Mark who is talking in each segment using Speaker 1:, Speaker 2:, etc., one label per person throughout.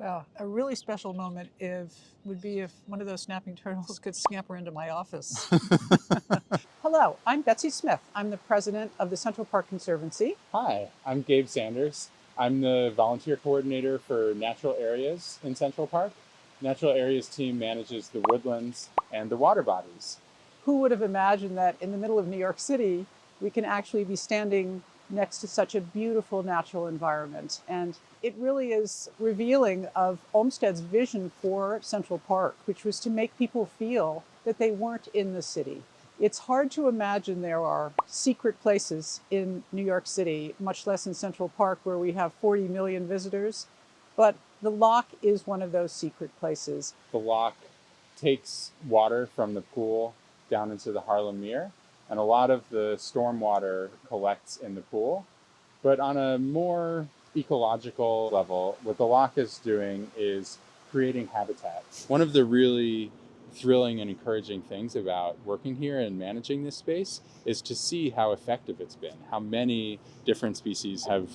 Speaker 1: Well, a really special moment would be if one of those snapping turtles could scamper into my office. Hello, I'm Betsy Smith. I'm the president of the Central Park Conservancy.
Speaker 2: Hi, I'm Gabe Sanders. I'm the volunteer coordinator for Natural Areas in Central Park. Natural Areas team manages the woodlands and the water bodies.
Speaker 1: Who would have imagined that in the middle of New York City, we can actually be standing next to such a beautiful natural environment? And it really is revealing of Olmsted's vision for Central Park, which was to make people feel that they weren't in the city. It's hard to imagine there are secret places in New York City, much less in Central Park, where we have 40 million visitors. But the Loch is one of those secret places.
Speaker 2: The Loch takes water from the pool down into the Harlem Mere, and a lot of the storm water collects in the pool. But on a more ecological level, what the Loch is doing is creating habitat. One of the really thrilling and encouraging things about working here and managing this space is to see how effective it's been, how many different species have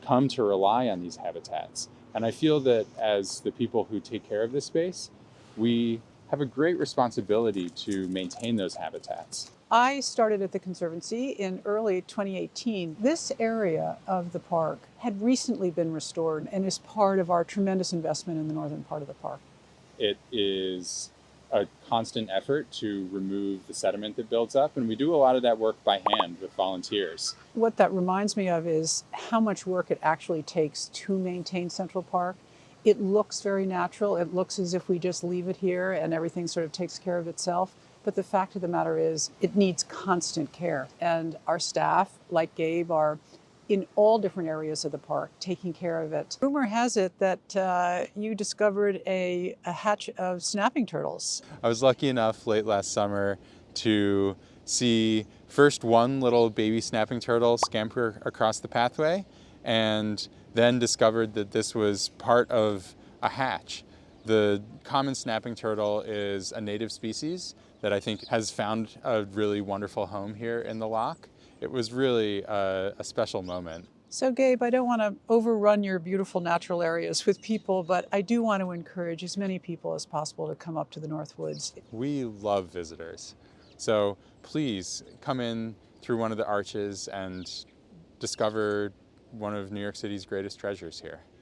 Speaker 2: come to rely on these habitats. And I feel that as the people who take care of this space, we have a great responsibility to maintain those habitats.
Speaker 1: I started at the Conservancy in early 2018. This area of the park had recently been restored and is part of our tremendous investment in the northern part of the park.
Speaker 2: It is a constant effort to remove the sediment that builds up, and we do a lot of that work by hand with volunteers.
Speaker 1: What that reminds me of is how much work it actually takes to maintain Central Park. It looks very natural. It looks as if we just leave it here and everything sort of takes care of itself. But the fact of the matter is, it needs constant care. And our staff, like Gabe, are in all different areas of the park, taking care of it. Rumor has it that you discovered a hatch of snapping turtles.
Speaker 2: I was lucky enough late last summer to see first one little baby snapping turtle scamper across the pathway, and then discovered that this was part of a hatch. The common snapping turtle is a native species that I think has found a really wonderful home here in the Loch. It was really a special moment.
Speaker 1: So Gabe, I don't want to overrun your beautiful natural areas with people, but I do want to encourage as many people as possible to come up to the North Woods.
Speaker 2: We love visitors. So please come in through one of the arches and discover one of New York City's greatest treasures here.